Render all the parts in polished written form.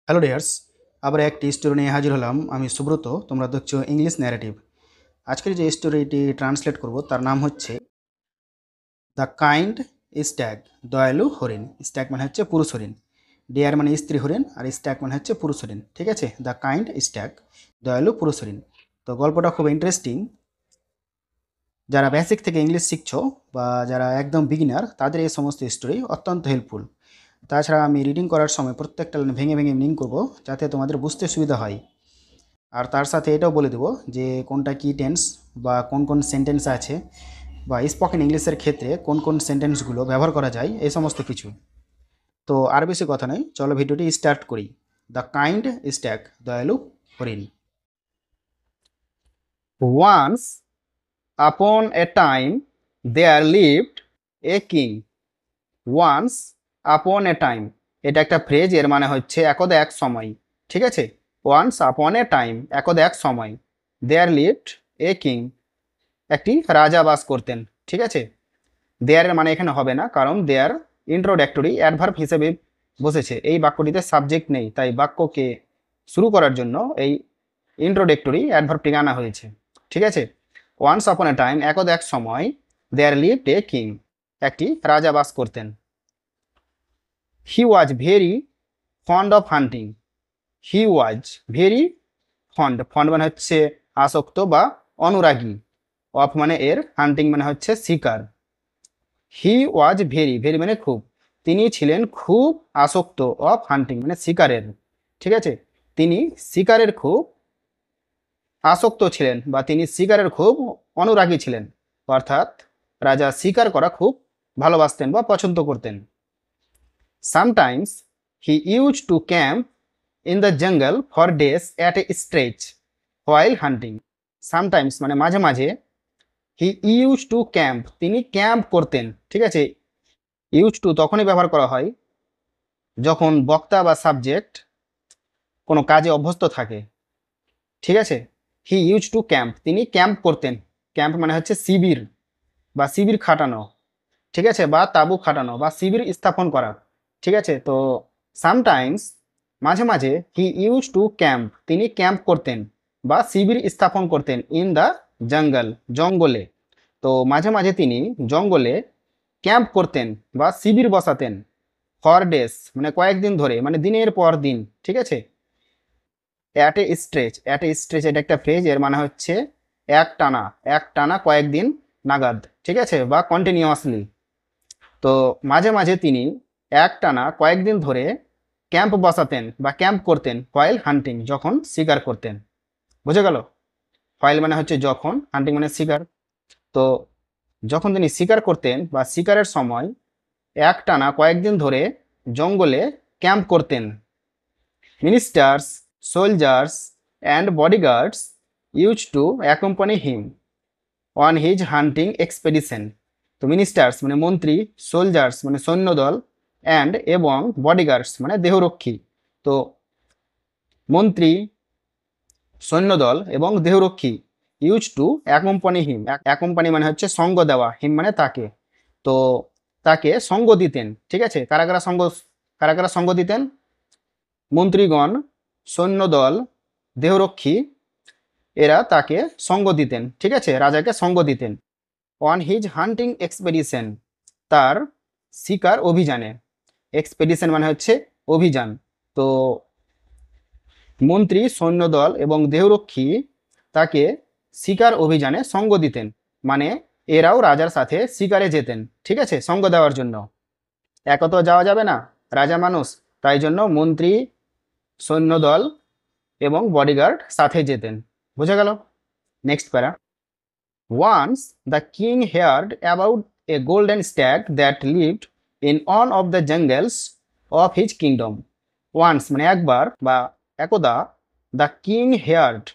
Hello dears, আবার একটি story নিয়ে হাজির হলাম। আমি সুব্রত, তোমরা দেখছো ইংলিশ ন্যারেটিভ। আজকের যে স্টোরিটি ট্রান্সলেট করব তার নাম হচ্ছে দ্য কাইন্ড স্ট্যাগ, দয়ালু হরিণ। স্ট্যাগ মানে হচ্ছে পুরুষ হরিণ, ডিয়ার মানে স্ত্রী হরিণ, আর স্ট্যাগ মানে হচ্ছে পুরুষ হরিণ। ঠিক আছে, দ্য কাইন্ড স্ট্যাগ, দয়ালু পুরুষ হরিণ। তো গল্পটা খুব ইন্টারেস্টিং। যারা বেসিক থেকে ইংলিশ শিখছো বা যারা একদম বিগিনার, তাদের এই সমস্ত স্টোরি অত্যন্ত হেল্পফুল। তাছাড়া আমি রিডিং করার সময় প্রত্যেকটা লাইন ভেঙে ভেঙে মিনিং করব, যাতে তোমাদের বুঝতে সুবিধা হয়। আর তার সাথে এটাও বলে দেবো যে কোনটা কী টেন্স বা কোন কোন সেন্টেন্স আছে, বা স্পোকেন ইংলিশের ক্ষেত্রে কোন কোন সেন্টেন্সগুলো ব্যবহার করা যায়, এই সমস্ত কিছু। তো আর বেশি কথা নয়, চলো ভিডিওটি স্টার্ট করি। দ্য কাইন্ড স্ট্যাগ, দয়ালু হরিণ। Once upon a time there lived a king. Once upon a time, এটা একটা ফ্রেজ, এর মানে হচ্ছে একদা এক সময়। ঠিক আছে, ওয়ান্স আপন এ টাইম, একদা এক সময়, দেয়ার লিভড এ কিং, একটি রাজা বাস করতেন। ঠিক আছে, দেয়ারের মানে এখানে হবে না, কারণ দেয়ার ইন্ট্রোডাক্টরি অ্যাডভার্ব হিসেবে বসেছে। এই বাক্যটিতে সাবজেক্ট নেই, তাই বাক্যকে শুরু করার জন্য এই ইন্ট্রোডাক্টরি অ্যাডভার্বটি আনা হয়েছে। ঠিক আছে, ওয়ান্স আপন এ টাইম, একদা এক সময়, দেয়ার লিভড এ কিং, একটি রাজা বাস করতেন। He was very fond of hunting. He was very fond, fond মানে হচ্ছে আসক্ত বা অনুরাগী, অফ মানে এর, হান্টিং মানে হচ্ছে শিকার। হি ওয়াজ ভেরি, ভেরি মানে খুব, তিনি ছিলেন খুব আসক্ত, অফ হান্টিং মানে শিকারের। ঠিক আছে, তিনি শিকারের খুব আসক্ত ছিলেন, বা তিনি শিকারের খুব অনুরাগী ছিলেন, অর্থাৎ রাজা শিকার করা খুব ভালোবাসতেন বা পছন্দ করতেন। Sometimes he use to camp in the জঙ্গল for days at a stretch while hunting. Sometimes মানে মাঝে মাঝে, হি ইউজ টু ক্যাম্প, তিনি ক্যাম্প করতেন। ঠিক আছে, ইউজ টু তখনই ব্যবহার করা হয় যখন বক্তা বা সাবজেক্ট কোনো কাজে অভ্যস্ত থাকে। ঠিক আছে, হি ইউজ টু ক্যাম্প, তিনি ক্যাম্প করতেন। ক্যাম্প মানে হচ্ছে শিবির বা শিবির খাটানো। ঠিক আছে, বা তাঁবু খাটানো বা শিবির স্থাপন করা। ঠিক আছে, তো সামটাইমস মাঝে মাঝে, হি ইউজ টু ক্যাম্প, তিনি ক্যাম্প করতেন বা শিবির স্থাপন করতেন, ইন দ্য জঙ্গল, জঙ্গলে। তো মাঝে মাঝে তিনি জঙ্গলে ক্যাম্প করতেন বা শিবির বসাতেন, ফর ডেজ মানে কয়েকদিন ধরে, মানে দিনের পর দিন। ঠিক আছে, at a stretch, at a stretch এটা একটা ফ্রেজ, এর মানে হচ্ছে এক টানা, এক টানা কয়েকদিন নাগাদ। ঠিক আছে, বা কন্টিনিউয়াসলি। তো মাঝে মাঝে তিনি এক টানা কয়েকদিন ধরে ক্যাম্প বসাতেন বা ক্যাম্প করতেন, হোয়াইল হান্টিং যখন শিকার করতেন। বুঝে গেল? হোয়াইল মানে হচ্ছে যখন, হান্টিং মানে শিকার। তো যখন তিনি শিকার করতেন বা শিকারের সময় এক টানা কয়েকদিন ধরে জঙ্গলে ক্যাম্প করতেন। Ministers, soldiers and bodyguards use to accompany him on his hunting expedition. তো মিনিস্টার্স মানে মন্ত্রী, সোলজার্স মানে সৈন্যদল, অ্যান্ড এবং বডিগার্ডস মানে দেহরক্ষী। তো মন্ত্রী, সৈন্যদল এবং দেহরক্ষী, use to accompany him, accompany মানে হচ্ছে সঙ্গ দেওয়া, হিম মানে তাকে। তো তাকে সঙ্গ দিতেন। ঠিক আছে, কারা কারা সঙ্গ দিতেন? মন্ত্রীগণ, সৈন্যদল, দেহরক্ষী, এরা তাকে সঙ্গ দিতেন। ঠিক আছে, রাজাকে সঙ্গ দিতেন। অন হিজ হান্টিং এক্সপেডিশন, তার শিকার অভিযানে। এক্সপেডিশন মানে হচ্ছে অভিযান। তো মন্ত্রী, সৈন্যদল এবং দেহরক্ষী তাকে শিকার অভিযানে সঙ্গ দিতেন, মানে এরাও রাজার সাথে শিকারে যেতেন। ঠিক আছে, সঙ্গ দেওয়ার জন্য। একা তো যাওয়া যাবে না, রাজা মানুষ, তাই জন্য মন্ত্রী, সৈন্যদল এবং বডিগার্ড সাথে যেতেন। বুঝা গেল? নেক্সট প্যারা। Once the king heard about a golden stag that lived in one of the jungles of his kingdom. Once মানে একবার বা একদা, the king heard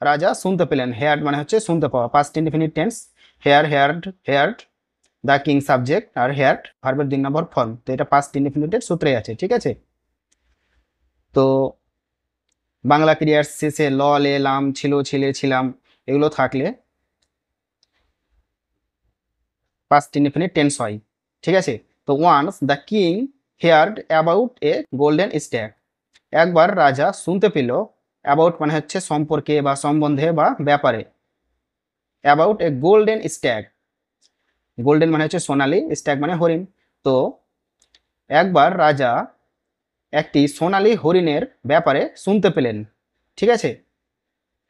রাজা শুনতে পেলেন। heard মানে হচ্ছে শুনতে পাওয়া, past indefinite tense, heard, the king subject, R heard ভার্বের 2 নম্বর ফর্ম। তো এটা past indefinite এর সূত্রে আছে। ঠিক আছে, তো বাংলা ক্রিয়ার শেষে ল, লে, লাম, ছিল, ছিলে, ছিলাম এগুলো থাকলে পাস্ট ইনডিফিনিট টেন্স হয়। ঠিক আছে, তো once the king heard about a golden stag, একবার রাজা শুনতে পেল, অ্যাবাউট মানে হচ্ছে সম্পর্কে বা সম্বন্ধে বা ব্যাপারে, about a golden stag, golden মানে হচ্ছে সোনালী, স্ট্যাগ মানে হরিণ। তো একবার রাজা একটি সোনালী হরিণের ব্যাপারে শুনতে পেলেন, ঠিক আছে।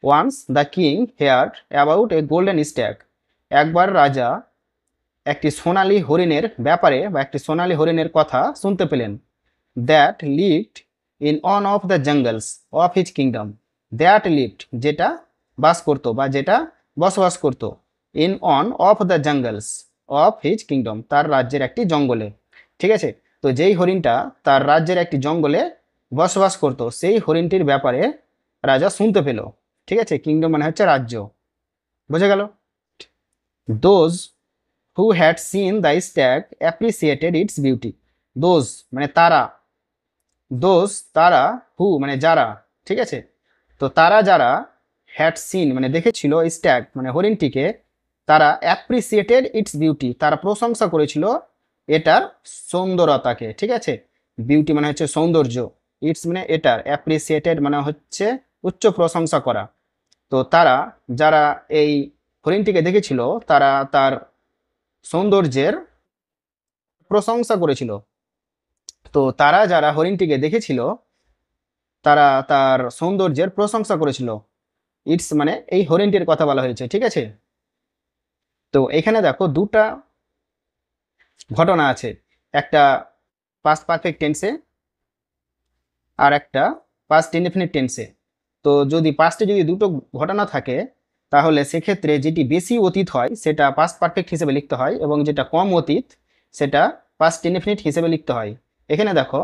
Once the king heard about a golden stag, একবার রাজা একটি সোনালী হরিণের ব্যাপারে বা একটি সোনালী হরিণের কথা শুনতে পেলেন, that lived in on of the jungles of his kingdom, that lived যেটা বাস করত বা যেটা বসবাস করত, in on of the jungles of his kingdom, তার রাজ্যের একটি জঙ্গলে, ঠিক আছে। তো যেই হরিণটা তার রাজ্যের একটি জঙ্গলে বসবাস করত, সেই হরিণটির ব্যাপারে রাজা শুনতে পেল, ঠিক আছে। কিংডম মানে হচ্ছে রাজ্য, বোঝা গেল। Those who had seen the stag appreciated it's beauty, those মানে তারা, দোজ তারা, হু মানে যারা, ঠিক আছে। তো তারা যারা হ্যাড সিন মানে দেখেছিল স্ট্যাগ মানে হরিণটিকে, তারা অ্যাপ্রিসিয়েটেড ইটস বিউটি, তারা প্রশংসা করেছিল এটার সৌন্দর্যতাকে, ঠিক আছে। বিউটি মানে হচ্ছে সৌন্দর্য, ইটস মানে এটার, অ্যাপ্রিসিয়েটেড মানে হচ্ছে উচ্চ প্রশংসা করা। তো তারা যারা এই হরিণটিকে দেখেছিল তারা তার সৌন্দর্যের প্রশংসা করেছিল। তো তারা যারা হরিণটিকে দেখেছিল তারা তার সৌন্দর্যের প্রশংসা করেছিল, ইটস মানে এই হরিণটির কথা বলা হয়েছে, ঠিক আছে। তো এখানে দেখো দুটা ঘটনা আছে, একটা পাস্ট পারফেক্ট টেন্সে আর একটা পাস্ট ইনডেফিনিট টেন্সে। তো যদি পাস্টে যদি দুটো ঘটনা থাকে তাহলে সেক্ষেত্রে যেটি বেশি অতীত হয় সেটা পাস্ট পারফেক্ট হিসেবে লিখতে হয়, এবং যেটা কম অতীত সেটা পাস্ট ইনডেফিনিট হিসেবে লিখতে হয়। এখানে দেখো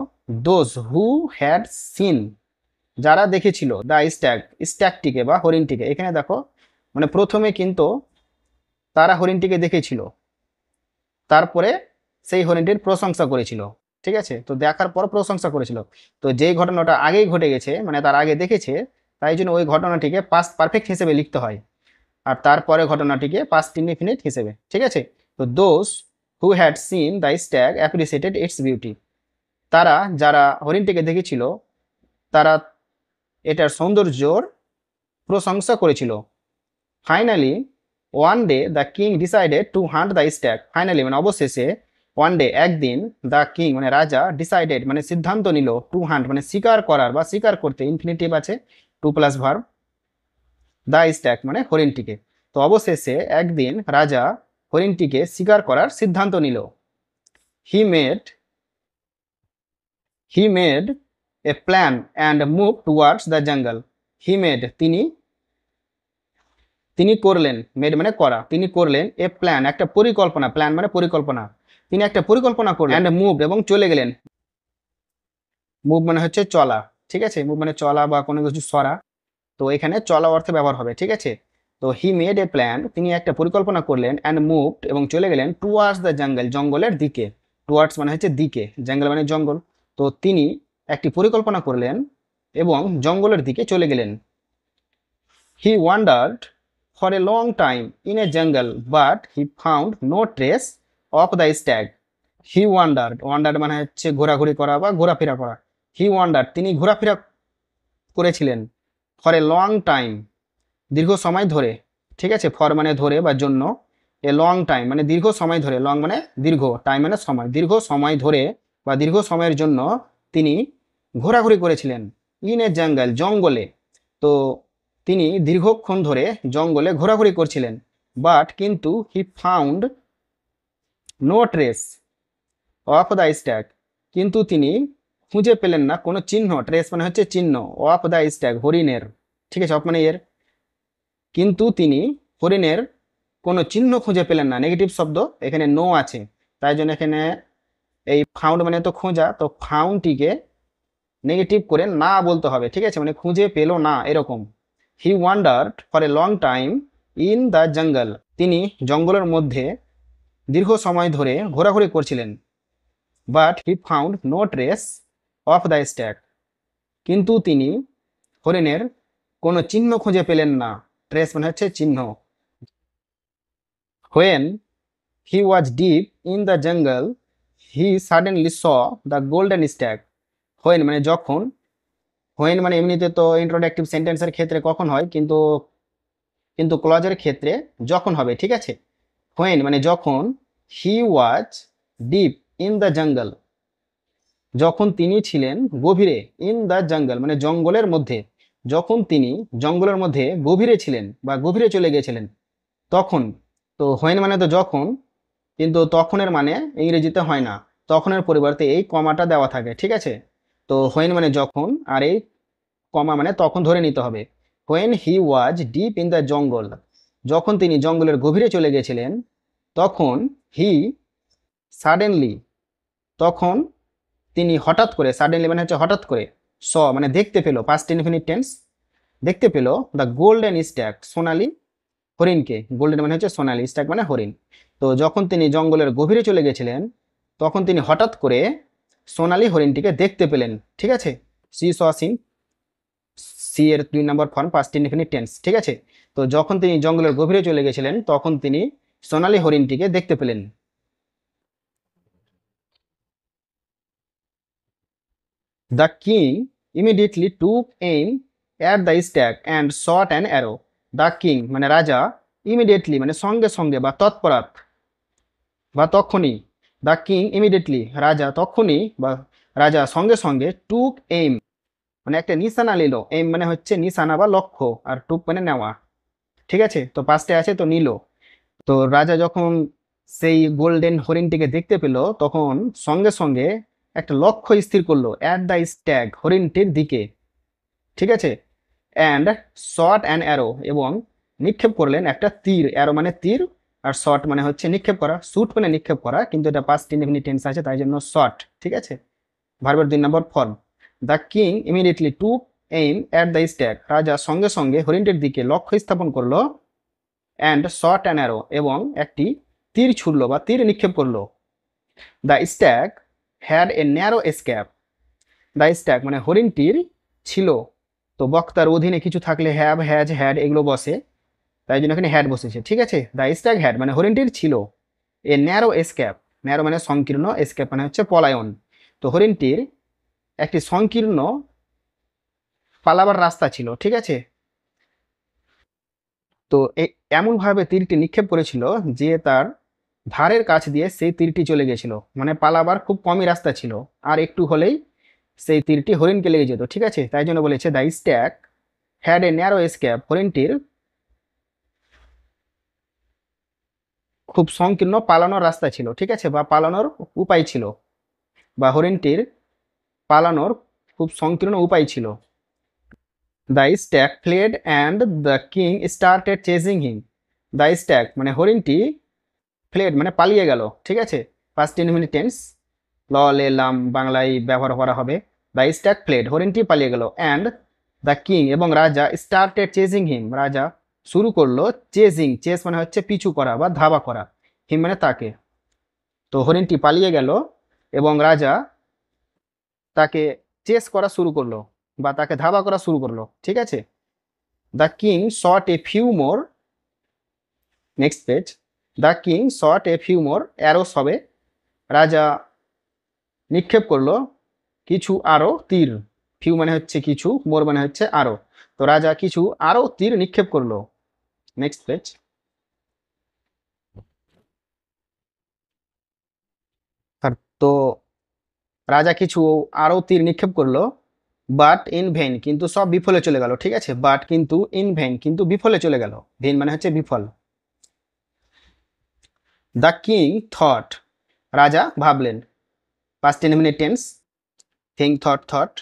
দোজ হু হ্যাড সিন, যারা দেখেছিল দ্য স্ট্যাগ, স্ট্যাগটিকে বা হরিণটিকে, এখানে দেখো মানে প্রথমে কিন্তু তারা হরিণটিকে দেখেছিল, তারপরে সেই হরিণটির প্রশংসা করেছিল, ঠিক আছে। তো দেখার পর প্রশংসা করেছিল, তো যেই ঘটনাটা আগেই ঘটে গেছে মানে তার আগে দেখেছে, তাই জন্য ওই ঘটনাটিকে পাস্ট পারফেক্ট হিসেবে লিখতে হয়, আর তারপরে ঘটনাটিকে পাস্ট ইনডিফিনিট হিসেবে, ঠিক আছে। তো those who had seen the stag appreciated it's beauty, তারা যারা হরিণটিকে দেখেছিল তারা এটার সৌন্দর্যর প্রশংসা করেছিল। Finally one day the king decided to hunt the stag, finally মানে অবশেষে, ওয়ান ডে একদিন, দ্য কিং মানে রাজা, ডিসাইডেড মানে সিদ্ধান্ত নিল, টু হান্ট মানে শিকার করার বা শিকার করতে, ইনফিনিটিভ আছে, to plus verb, the stag মানে হরিণটিকে। তো অবশেষে একদিন রাজা হরিণটিকে শিকার করার সিদ্ধান্ত নিল। He made he made a plan and move towards the jungle, he made তিনি, তিনি করলেন, মেড মানে করা, তিনি করলেন এ প্ল্যান একটা পরিকল্পনা, প্ল্যান মানে পরিকল্পনা, তিনি একটা পরিকল্পনা করলেন, অ্যান্ড মুভ এবং চলে গেলেন, মুভ মানে হচ্ছে চলা, ঠিক আছে, মুভ মানে চলা বা কোনো কিছু সরা, তো এখানে চলা অর্থে ব্যবহার হবে, ঠিক আছে। তো হি মেড এ প্ল্যান, তিনি একটা পরিকল্পনা করলেন, অ্যান্ড মুভড এবং চলে গেলেন টুয়ার্ডস দ্য জঙ্গল, জঙ্গলের দিকে, টুয়ার্ডস মানে হচ্ছে দিকে, জঙ্গল মানে জঙ্গল, তো তিনি একটি পরিকল্পনা করলেন এবং জঙ্গলের দিকে চলে গেলেন। He wandered for a long time in a jungle but he found no trace of the stag, he wandered, wandered মানে হচ্ছে ঘোরাঘুরি করা বা ঘোরাফেরা করা, হি ওয়ান্ডার্ড তিনি ঘোরাফেরা করেছিলেন, ফর এ লং টাইম দীর্ঘ সময় ধরে, ঠিক আছে, ফর মানে ধরে বা জন্য, এ লং টাইম মানে দীর্ঘ সময় ধরে, লং মানে দীর্ঘ, টাইম মানে সময়, দীর্ঘ সময় ধরে বা দীর্ঘ সময়ের জন্য তিনি ঘোরাঘুরি করেছিলেন, ইন এ জঙ্গল জঙ্গলে, তো তিনি দীর্ঘক্ষণ ধরে জঙ্গলে ঘোরাঘুরি করছিলেন, বাট কিন্তু he found no trace of the stag, কিন্তু তিনি খুঁজে পেলেন না কোনো চিহ্ন, ট্রেস মানে হচ্ছে চিহ্ন, অফ দ্য স্ট্যাগ হরিণের, ঠিক আছে, অফ মানে এর, কিন্তু তিনি হরিণের কোনো চিহ্ন খুঁজে পেলেন না, নেগেটিভ শব্দ, এখানে নো আছে, তাই জন্য এখানে এই ফাউন্ড মানে তো খোঁজা, তো ফাউন্ডটিকে নেগেটিভ করে না বলতে হবে, ঠিক আছে, মানে খুঁজে পেল না এরকম। He wandered for a long time in the jungle, তিনি জঙ্গলের মধ্যে দীর্ঘ সময় ধরে ঘোরাঘুরি করছিলেন, but he found no trace of the stag, কিন্তু তিনি হরিণের কোনো চিহ্ন খুঁজে পেলেন না, ট্রেস মানে হচ্ছে চিহ্ন। When he was deep in the জঙ্গল হি suddenly saw the golden stag, when মানে যখন, হোয়েন মানে এমনিতে তো ইন্ট্রোডাক্টিভ সেন্টেন্সের ক্ষেত্রে কখন হয়, কিন্তু কিন্তু ক্লজের ক্ষেত্রে যখন হবে, ঠিক আছে। হোয়েন মানে যখন, হি ওয়াজ ডিপ ইন দ্য জঙ্গল, যখন তিনি ছিলেন গভীরে, ইন দ্য জঙ্গল মানে জঙ্গলের মধ্যে, যখন তিনি জঙ্গলের মধ্যে গভীরে ছিলেন বা গভীরে চলে গিয়েছিলেন, তখন। তো হোয়েন মানে তো যখন, কিন্তু তখনের মানে ইংরেজিতে হয় না, তখনের পরিবর্তে এই কমাটা দেওয়া থাকে, ঠিক আছে। তো হোয়েন মানে যখন, আর এই কমা মানে তখন ধরে নিতে হবে। When he was deep in the জঙ্গল, যখন তিনি জঙ্গলের গভীরে চলে গেছিলেন, তখন হি সাডেনলি, তখন তিনি হঠাৎ করে, সাডেনলি মানে হচ্ছে হঠাৎ করে, মানে দেখতে পেল, পাস্ট ইনফিনিট টেন্স, দেখতে পেল দ্য গোল্ডেন স্ট্যাক, সোনালি হরিণকে। গোল্ডেন মানে হচ্ছে সোনালি, স্ট্যাক মানে হরিণ। তো যখন তিনি জঙ্গলের গভীরে চলে গেছিলেন, তখন তিনি হঠাৎ করে সোনালি হরিণটিকে দেখতে পেলেন, ঠিক আছে। সি স সিন, সি এর 2 নম্বর ফর্ম পাস্ট ইনফিনিট টেন্স, ঠিক আছে। তো যখন তিনি জঙ্গলের গভীরে চলে গেছিলেন, তখন তিনি সোনালি হরিণটিকে দেখতে পেলেন। The king immediately took aim at the stack and shot an arrow. The king মানে রাজা, ইমিডিয়েটলি মানে সঙ্গে সঙ্গে বা তৎপরাৎ বা তখনই, দ্য কিং ইমিডিয়েটলি রাজা তখনই বা রাজা সঙ্গে সঙ্গে, টুক এইম মানে একটা নিশানা নিল, এইম মানে হচ্ছে নিশানা বা লক্ষ্য, আর টুক মানে নেওয়া, ঠিক আছে। তো পাঁচটে আছে তো নিল। তো রাজা যখন সেই গোল্ডেন হরিণটিকে দেখতে পেল, তখন সঙ্গে সঙ্গে একটা লক্ষ্য স্থির করলো, অ্যাট দ্য স্ট্যাগ হরিণটির দিকে, ঠিক আছে। অ্যান্ড শট অ্যান অ্যারো এবং নিক্ষেপ করলেন একটা তীর, অ্যারো মানে তীর, আর শট মানে হচ্ছে নিক্ষেপ করা, শুট মানে নিক্ষেপ করা, কিন্তু এটা পাস্ট ইনডেফিনিট টেন্স আছে, তাই জন্য শট, ঠিক আছে। ভার্বের 2 নম্বর form. The king immediately took aim at the stag, রাজা সঙ্গে সঙ্গে হরিণটির দিকে লক্ষ্য স্থাপন করলো, অ্যান্ড শট অ্যান অ্যারো এবং একটি তীর ছুড়লো বা তীর নিক্ষেপ করলো। The stag had a narrow স্ক্যাপ, the stag মানে হরিণটির ছিল, তো বক্তার অধীনে কিছু থাকলে হ্যাভ, হ্যাজ, হ্যাড এগুলো বসে, তাই জন্য এখানে হ্যাড বসেছে, ঠিক আছে। দ্য স্ট্যাগ হ্যাড মানে হরিণটির ছিল এ ন্যারো স্ক্যাপ, ন্যারো মানে সংকীর্ণ, স্ক্যাপ মানে হচ্ছে পলায়ন। তো হরিণটির একটি সংকীর্ণ পালাবার রাস্তা ছিল, ঠিক আছে। তো এমনভাবে তীরটি নিক্ষেপ করেছিল যে তার ধারের কাছ দিয়ে সেই তীরটি চলে গেছিল, মানে পালাবার খুব কমই রাস্তা ছিল, আর একটু হলেই সেই তীরটি হরিণকে লেগে যেত, ঠিক আছে। তাই জন্য বলেছে the stag had a narrow escape, হরিণটির খুব সংকীর্ণ পালানোর রাস্তা ছিল, ঠিক আছে, বা পালানোর উপায় ছিল, বা হরিণটির পালানোর খুব সংকীর্ণ উপায় ছিল। The stack fled and the king started chasing him. The stag মানে হরিণটি, ফ্লেড মানে পালিয়ে গেল, ঠিক আছে। পাস্ট ইনডেফিনিট টেন্স, ল লে লাম বাংলায় ব্যবহার করা হবে। দ্য স্ট্যাক ফ্লেড হরিণটি পালিয়ে গেল, অ্যান্ড দ্য কিং এবং রাজা স্টার্টেড চেজিং হিম, রাজা শুরু করলো চেজিং, চেস মানে হচ্ছে পিছু করা বা ধাবা করা, হিম মানে তাকে। তো হরিণটি পালিয়ে গেল এবং রাজা তাকে চেস করা শুরু করলো বা তাকে ধাবা করা শুরু করলো, ঠিক আছে। The king shot a few more, next page. The king shot a few more arrows হবে, রাজা নিক্ষেপ করলো কিছু আরো তীর, ফিউ মানে হচ্ছে কিছু, মোর মানে হচ্ছে আরো, তো রাজা কিছু আরো তীর নিক্ষেপ করলো। Next page. তো রাজা কিছু আরো তীর নিক্ষেপ করলো, বাট ইন ভেন কিন্তু সব বিফলে চলে গেল, ঠিক আছে। বাট কিন্তু, ইন ভেন কিন্তু বিফলে চলে গেল, ভেন মানে হচ্ছে বিফল। দ্য কিং থট, রাজা ভাবলেন, past indefinite tense, think, thought, thought.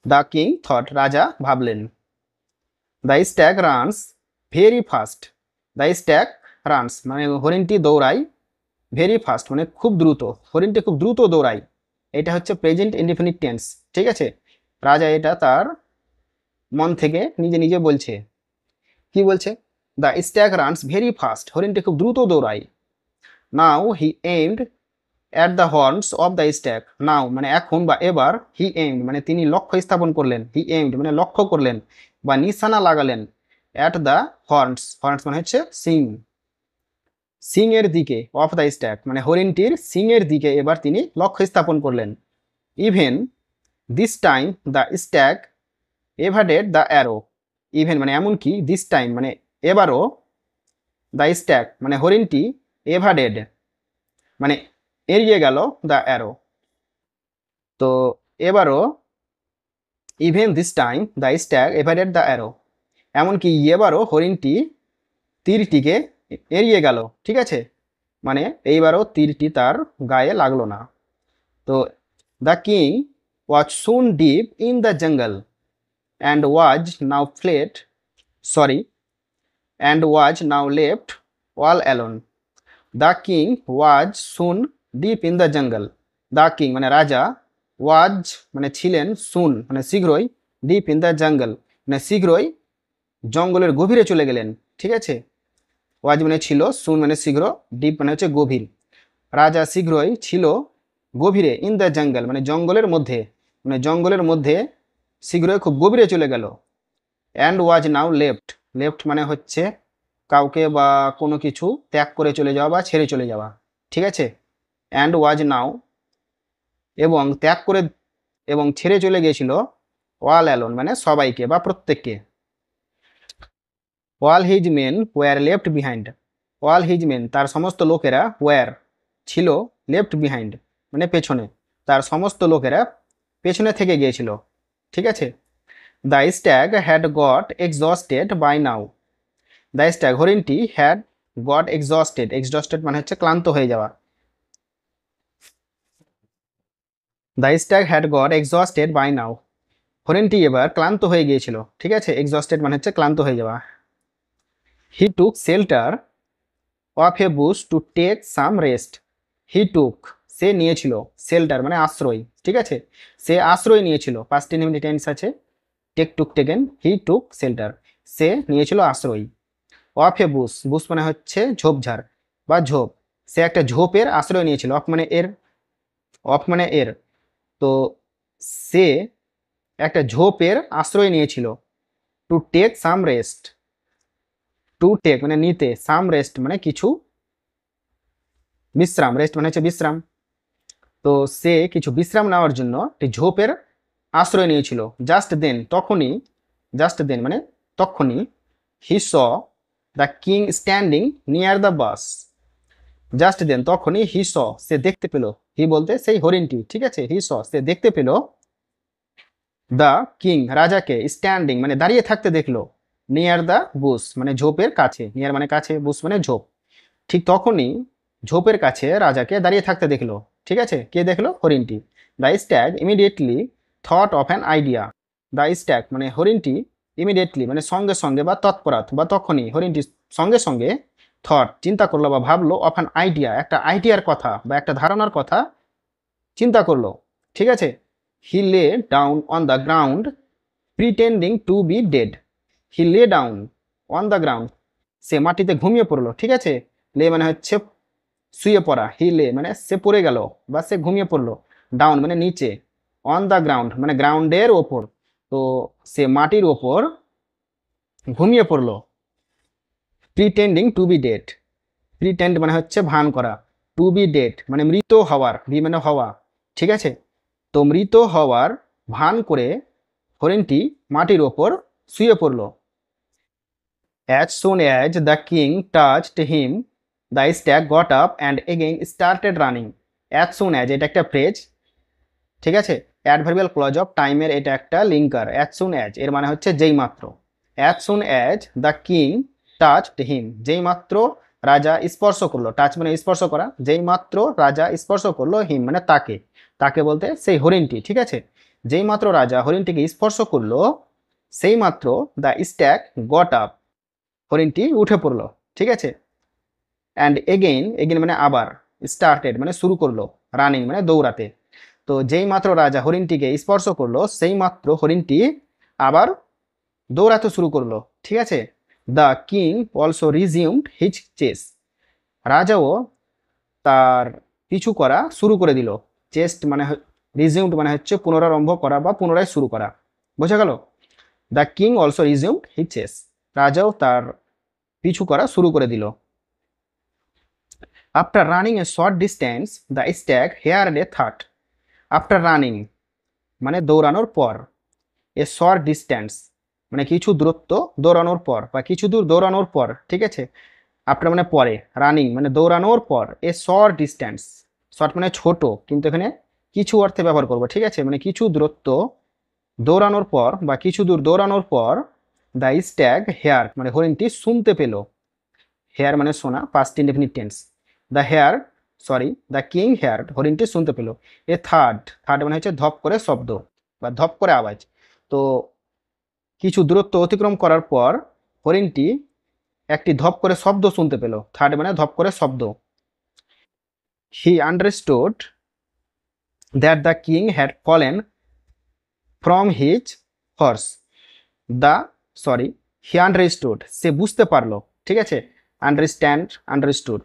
The king thought রাজা ভাবলেন। The stag runs very fast, the stag runs মানে হরিণটি দৌড়ায়, ভেরি ফাস্ট মানে খুব দ্রুত, হরিণটি খুব দ্রুত দৌড়ায়, এটা হচ্ছে প্রেজেন্ট ইনডেফিনিট টেন্স, ঠিক আছে। রাজা এটা তার মন থেকে নিজে নিজে বলছে, কি বলছে, the stag runs very fast, হরিণটি খুব দ্রুত দৌড়ায়। Now he aimed at the horns of the stag, now মানে এখন বা এবার, হি এইমড মানে তিনি লক্ষ্য স্থাপন করলেন, হি এইমড মানে লক্ষ্য করলেন বা নিশানা লাগালেন, অ্যাট দ্য হর্নস, হর্নস মানে হচ্ছে সিং, সিং এর দিকে, অফ দ্য স্ট্যাগ মানে হরিণটির সিং এর দিকে এবার তিনি লক্ষ্য স্থাপন করলেন। Even this time the stag evaded the arrow. Even মানে এমনকি, দিস টাইম মানে এবারও, দ্য স্ট্যাগ মানে হরিণটি, এভাডেড মানে এড়িয়ে গেল দ্য অ্যারো। তো এবারও, even this time the stag evaded the arrow, এমনকি এবারও হরিণটি তীরটিকে এড়িয়ে গেল। ঠিক আছে, মানে এইবারও তীরটি তার গায়ে লাগলো না। তো the king was soon deep in the জঙ্গল and was now fled sorry and was now left all alone. The king was soon deep in the jungle, the king মানে রাজা, ওয়াজ মানে ছিলেন, সুন মানে শীঘ্রই, ডিপ ইন দ্য জঙ্গল মানে শীঘ্রই জঙ্গলের গভীরে চলে গেলেন। ঠিক আছে, ওয়াজ মানে ছিল, সুন মানে শীঘ্র, ডিপ মানে হচ্ছে গভীর। রাজা শীঘ্রই ছিল গভীরে, ইন দ্য জঙ্গল মানে জঙ্গলের মধ্যে, মানে জঙ্গলের মধ্যে শীঘ্রই খুব গভীরে চলে গেল। And was now left, left মানে হচ্ছে কাউকে বা কোনো কিছু ত্যাগ করে চলে যাওয়া বা ছেড়ে চলে যাওয়া। ঠিক আছে, অ্যান্ড ওয়াজ নাও এবং ত্যাগ করে এবং ছেড়ে চলে গিয়েছিল, ওয়াল অ্যালোন মানে সবাইকে বা প্রত্যেককে। All his men were left behind, all his men তার সমস্ত লোকেরা, ওয়ার ছিল, লেফট বিহাইন্ড মানে পেছনে, তার সমস্ত লোকেরা পেছনে থেকে গিয়েছিল। ঠিক আছে, the stag had got exhausted by now, the stag হরিণটি হ্যাড গট এক্সস্টেড, এক্সস্টেড মানে হচ্ছে ক্লান্ত হয়ে যাওয়া। The stag had got exhausted by now, হরিণটি এবার ক্লান্ত হয়ে গিয়েছিল। ঠিক আছে, এক্সস্টেড মানে হচ্ছে ক্লান্ত হয়ে যাওয়া। He took shelter of a bush to take some rest, he took সে নিয়েছিল, শেল্টার মানে আশ্রয়। ঠিক আছে, সে আশ্রয় নিয়েছিল, পাস্ট ইনডিফিনিট টেন্স আছে, take took taken, he took shelter সে নিয়েছিল আশ্রয়। অফ এ বুশ, বুশ মানে হচ্ছে ঝোপঝাড় বা ঝোপ, সে একটা ঝোপের আশ্রয় নিয়েছিল। অফ মানে এর, অফ মানে এর, তো সে একটা ঝোপের আশ্রয় নিয়েছিল। To take some rest, to take মানে নিতে, সাম রেস্ট মানে কিছু বিশ্রাম, রেস্ট মানে হচ্ছে বিশ্রাম। তো সে কিছু বিশ্রাম নেওয়ার জন্য একটি ঝোপের আশ্রয় নিয়েছিল। জাস্ট দেন তখনই, জাস্ট দেন মানে তখনই, he saw the king standing near the bush, just then তখনই, হি স সে দেখতে পেল, হি বলতে সেই হরিণটি। ঠিক আছে, হি স সে দেখতে পেল, দ্য কিং রাজাকে, স্ট্যান্ডিং মানে দাঁড়িয়ে থাকতে দেখলো, নিয়ার দ্য বুশ মানে ঝোপের কাছে, নিয়ার মানে কাছে, বুশ মানে ঝোপ। ঠিক তখনই ঝোপের কাছে রাজাকে দাঁড়িয়ে থাকতে দেখলো। ঠিক আছে, কে দেখলো? হরিণটি। The stag immediately thought of an idea, the stag মানে হরিণটি, ইমিডিয়েটলি মানে সঙ্গে সঙ্গে বা তৎপরাৎ বা তখনই, হরিণটি সঙ্গে সঙ্গে থট চিন্তা করলো বা ভাবলো, অফ অ্যান আইডিয়া একটা আইডিয়ার কথা বা একটা ধারণার কথা চিন্তা করলো। ঠিক আছে, he lay down on the ground pretending to be dead, he lay down on the ground সে মাটিতে ঘুমিয়ে পড়লো। ঠিক আছে, লে মানে হচ্ছে শুয়ে পড়া, হি লে মানে সে পড়ে গেল বা সে ঘুমিয়ে পড়লো, ডাউন মানে নিচে, অন দ্য গ্রাউন্ড মানে গ্রাউন্ডের ওপর, তো সে মাটির ওপর ঘুমিয়ে পড়লো। Pretending to be dead, pretend মানে হচ্ছে ভান করা, টু বি ডেড মানে মৃত হওয়ার, বি মানে হওয়া। ঠিক আছে, তো মৃত হওয়ার ভান করে হরিণটি মাটির ওপর শুয়ে পড়ল। As soon as the king touched him, the stag got up and again started running. As soon as এটা একটা ফ্রেজ, ঠিক আছে, অ্যাডভার্বিয়াল ক্লজ অফ টাইমের এটা একটা লিঙ্কার। as soon as এর মানে হচ্ছে যেই মাত্র, as soon as the king touched him যেই মাত্র রাজা স্পর্শ করলো, টাচ মানে স্পর্শ করা, যেই মাত্র রাজা স্পর্শ করলো, হিম মানে তাকে, তাকে বলতে সেই হরিণটি। ঠিক আছে, যেই মাত্র রাজা হরিণটিকে স্পর্শ করলো, সেই মাত্র দ্য স্ট্যাগ গট আপ হরিণটি উঠে পড়লো। ঠিক আছে, অ্যান্ড এগেইন, এগেইন মানে আবার, স্টার্টেড মানে শুরু করলো, রানিং মানে দৌড়াতে। তো যেই মাত্র রাজা হরিণটিকে স্পর্শ করলো, সেই মাত্র হরিণটি আবার দৌড়াতে শুরু করলো। ঠিক আছে, the king also resumed his chase, রাজাও তার পিছু করা শুরু করে দিল। চেস্ট মানে রিজিউমড মানে হচ্ছে পুনরারম্ভ করা বা পুনরায় শুরু করা, বোঝা গেল? The king also resumed his chase, রাজাও তার পিছু করা শুরু করে দিল। After running a short distance the stag heard a thud, after running মানে দৌড়ানোর পর, এ শর্ট ডিস্টেন্স মানে কিছু দূরত্ব দৌড়ানোর পর বা কিছু দূর দৌড়ানোর পর, ঠিক আছে। আফটার মানে পরে, রানিং মানে দৌড়ানোর পর, এ শর্ট ডিস্টেন্স, শর্ট মানে ছোট, কিন্তু এখানে কিছু অর্থে ব্যবহার করবো, ঠিক আছে, মানে কিছু দূরত্ব দৌড়ানোর পর বা কিছু দূর দৌড়ানোর পর, দ্য স্ট্যাগ হেয়ার মানে হরিণটি শুনতে পেল, হেয়ার মানে শোনা, past indefinite tense, the hear sorry the king hear হরিণটি শুনতে পেল, এ থার্ড, থার্ড মানে হচ্ছে ধপ করে শব্দ বা ধপ করে আওয়াজ। তো কিছু দূরত্ব অতিক্রম করার পর হরিণটি একটি ধপ করে শব্দ শুনতে পেল, থার্ড মানে ধপ করে শব্দ। He understood that the king had fallen from his horse, the sorry he understood সে বুঝতে পারলো, ঠিক আছে, understand understood,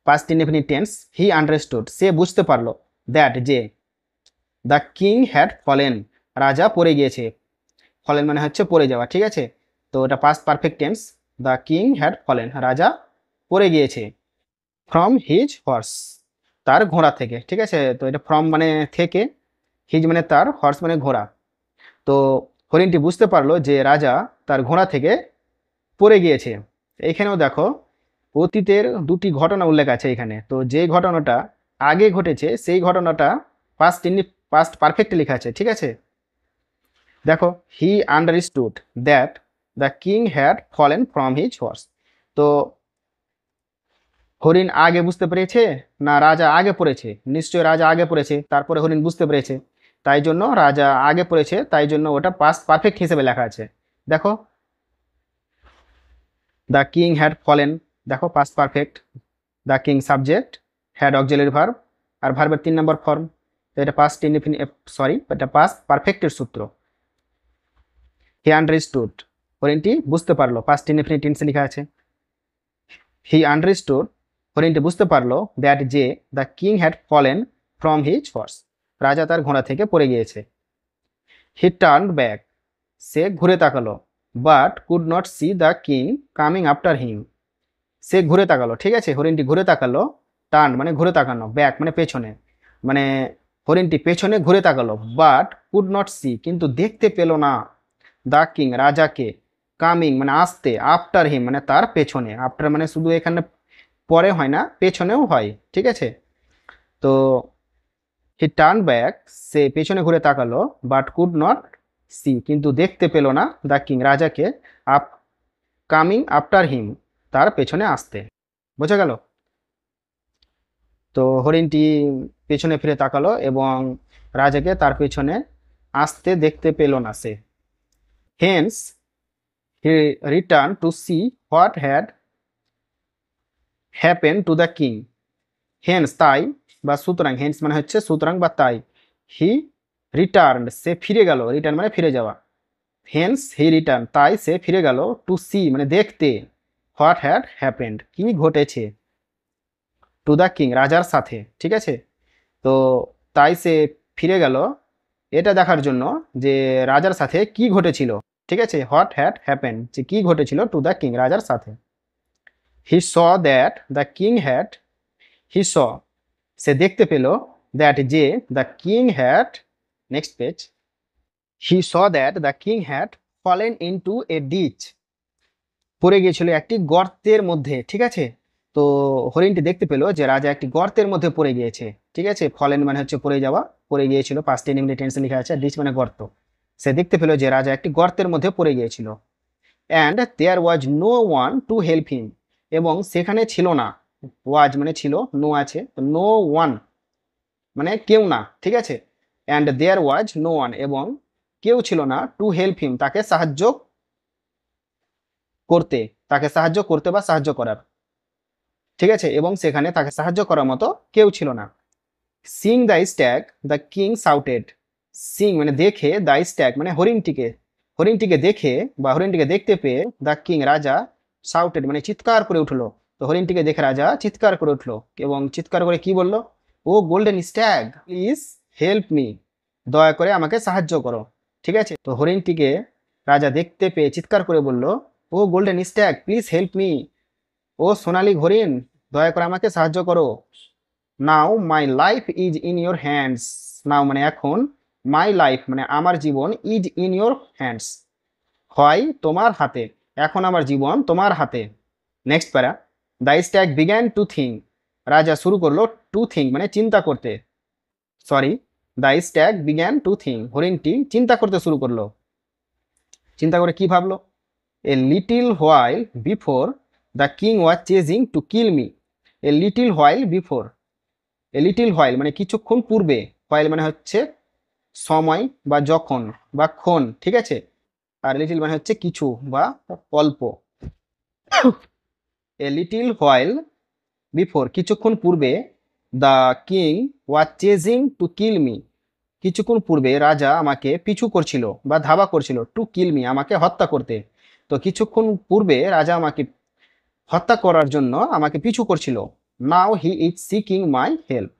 past indefinite tense, he understood সে বুঝতে পারলো, দ্যাট যে, দ্য কিং হ্যাড ফলেন রাজা পড়ে গিয়েছে, ফলেন মানে হচ্ছে পড়ে যাওয়া, ঠিক আছে। তো এটা past perfect tense, the king had fallen রাজা পড়ে গিয়েছে, ফ্রম হিজ হর্স তার ঘোড়া থেকে, ঠিক আছে। তো এটা ফ্রম মানে থেকে, হিজ মানে তার, হর্স মানে ঘোড়া। তো হরিণটি বুঝতে পারলো যে রাজা তার ঘোড়া থেকে পড়ে গিয়েছে। এইখানেও দেখো অতীতের দুটি ঘটনা উল্লেখ আছে এখানে, তো যে ঘটনাটা আগে ঘটেছে সেই ঘটনাটা পাস্ট পারফেক্টে লেখা আছে, ঠিক আছে। দেখো he understood that the king had fallen from his horse, তো হরিণ আগে বুঝতে পেরেছে না রাজা আগে পড়েছে? নিশ্চয়ই রাজা আগে পড়েছে, তারপরে হরিণ বুঝতে পেরেছে, তাই জন্য রাজা আগে পড়েছে, তাই জন্য ওটা পাস্ট পারফেক্ট হিসেবে লেখা আছে। দেখো দ্য কিং হ্যাড ফলেন, দেখো past perfect, the king subject, had auxiliary verb, আর ভার্বের 3 নম্বর ফর্ম। তো এটা পাস্ট ইনডিফিনিট সরি এটা পাস্ট পারফেক্টের সূত্র। হি আন্ডারস্টুড হরিণটি বুঝতে পারলো, পাস্ট ইনডিফিনিট টেন্সে লেখা আছে। হি আন্ডারস্টুড হরিণটি বুঝতে পারলো, দ্যাট যে, the king had fallen from his horse রাজা তার ঘোড়া থেকে পড়ে গিয়েছে। হি টার্ন ব্যাক সে ঘুরে তাকালো, but could not see the king coming after him সে ঘুরে তাকালো, ঠিক আছে, হরিণটি ঘুরে তাকালো, টার্ন মানে ঘুরে তাকানো, ব্যাক মানে পেছনে, মানে হরিণটি পেছনে ঘুরে তাকালো, বাট কুড নট সি কিন্তু দেখতে পেল না, দ্য কিং রাজাকে, কামিং মানে আসতে, আফটার হিম মানে তার পেছনে, আফটার মানে শুধু এখানে পরে হয় না, পেছনেও হয়, ঠিক আছে। তো হি টার্ন ব্যাক সে পেছনে ঘুরে তাকালো, বাট কুড নট সি কিন্তু দেখতে পেল না, দ্য কিং রাজাকে, আপ কামিং আফটার হিম তার পেছনে আসতে। বোঝা গেল? তো হরিণটি পেছনে ফিরে তাকালো এবং রাজাকে তার পেছনে আসতে দেখতে পেল না সে। Hence he return to see what had happen to the king, hence তাই বা সুতরাং, হেন্স মানে হচ্ছে সুতরাং বা তাই, হি রিটার্ন সে ফিরে গেল, রিটার্ন মানে ফিরে যাওয়া, হেন্স হি রিটার্ন তাই সে ফিরে গেল, টু সি মানে দেখতে, হোয়াট হ্যাড হ্যাপেন্ড কি ঘটেছে, টু দ্য কিং রাজার সাথে, ঠিক আছে। তো তাই সে ফিরে গেল এটা দেখার জন্য যে রাজার সাথে কি ঘটেছিল, ঠিক আছে, হোয়াট হ্যাড হ্যাপেন্ড যে কি ঘটেছিল টু দ্য কিং রাজার সাথে। He saw that the king had, he saw সে দেখতে পেল, দ্যাট যে, the king had, next page, he saw that the king had fallen into a ditch পড়ে গিয়েছিল একটি গর্তের মধ্যে, ঠিক আছে। তো হরিণটি দেখতে পেল যে রাজা একটি গর্তের মধ্যে পড়ে গিয়েছে, ঠিক আছে, ফলেন মানে হচ্ছে পড়ে যাওয়া, পড়ে গিয়েছিল, পাস্ট ইনডিফিনিট টেন্সে লেখা আছে, ডিচ মানে গর্ত। সে দেখতে পেল যে রাজা একটি গর্তের মধ্যে পড়ে গিয়েছিল, and there was no one to help him এবং সেখানে ছিল না, ওয়াজ মানে ছিল, নো আছে, তো নো ওয়ান মানে কেউ না, ঠিক আছে, and there was no one এবং কেউ ছিল না, টু হেল্প হিম তাকে সাহায্য করতে, তাকে সাহায্য করতে বা সাহায্য করার, ঠিক আছে, এবং সেখানে তাকে সাহায্য করার মতো কেউ ছিল না। Singh the stag the king shouted, Singh মানে দেখে, দ্য স্ট্যাগ মানে হরিণটিকে, হরিণটিকে দেখে বা হরিণটিকে দেখতে পেয়ে, দ্য কিং রাজা, সাউটেড মানে চিৎকার করে উঠলো, তো হরিণটিকে দেখে রাজা চিৎকার করে উঠলো এবং চিৎকার করে কি বলল, O golden stag please help me দয়া করে আমাকে সাহায্য করো, ঠিক আছে। তো হরিণটিকে রাজা দেখতে পেয়ে চিৎকার করে বলল, O golden stag please help me, ও সোনালী হরিণ দয়া করে আমাকে সাহায্য করো। Now my life is in your hands, now মানে এখন, মাই লাইফ মানে আমার জীবন ইজ ইন ইয়োর হ্যান্ডস হয় তোমার হাতে, এখন আমার জীবন তোমার হাতে। Next para, the stag began to think, রাজা শুরু করলো টু থিঙ্ক মানে চিন্তা করতে, sorry, the stag began to think, হরিণটি চিন্তা করতে শুরু করলো। চিন্তা করে কি ভাবলো? A little while before the king was chasing to kill me, a little while before, a little while মানে কিছুক্ষণ পূর্বে, হোয়াইল মানে হচ্ছে সময় বা যখন বা ক্ষণ, ঠিক আছে, আর লিটিল মানে হচ্ছে কিছু বা অল্প। এ লিটিল হোয়াইল বিফোর কিছুক্ষণ পূর্বে, the king was chasing to kill me, কিছুক্ষণ পূর্বে রাজা আমাকে পিছু করছিল বা ধাওয়া করছিল, টু কিল মি আমাকে হত্যা করতে। তো কিছুক্ষণ পূর্বে রাজা আমাকে হত্যা করার জন্য আমাকে পিছু করছিল। Now he is seeking my help,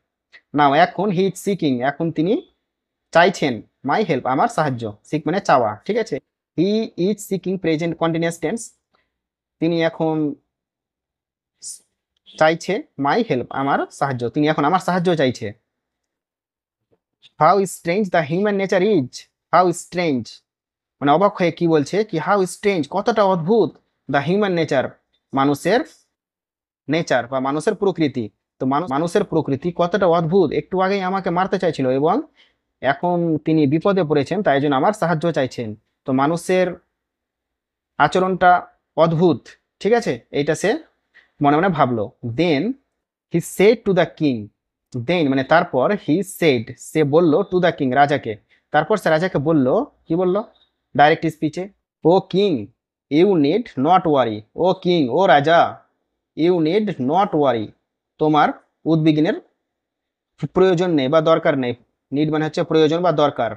now এখন হি ইজ সিকিং এখন তিনি চাইছেন, মাই হেল্প আমার সাহায্য, সিক মানে চাওয়া, ঠিক আছে। হি is seeking present continuous tense, তিনি এখন চাইছে, মাই হেল্প আমার সাহায্য, তিনি এখন আমার সাহায্য চাইছে। How strange the human nature is, how strange মানে অবাক হয়ে কি বলছে কি হাউ স্ট্রেঞ্জ কতটা অদ্ভুত, দ্য হিউম্যান নেচার মানুষের নেচার বা মানুষের প্রকৃতি। তো মানুষের প্রকৃতি কতটা অদ্ভুত, একটু আগেই আমাকে মারতে চাইছিল এবং এখন তিনি বিপদে পড়েছেন, তাই জন্য আমার সাহায্য চাইছেন। তো মানুষের আচরণটা অদ্ভুত, ঠিক আছে, এইটা সে মনে মনে ভাবলো। Then he said to the king, then মানে তারপর, হি সেড সে বলল, টু দ্য কিং রাজাকে, তারপর সে রাজাকে বলল, কি বলল ডাইরেক্ট স্পিচে, O king you need not worry, O king ও রাজা, ইউ নিড নট ওয়ারি তোমার উদ্বিগ্নের প্রয়োজন নেই বা দরকার নেই। নিড মানে হচ্ছে প্রয়োজন বা দরকার,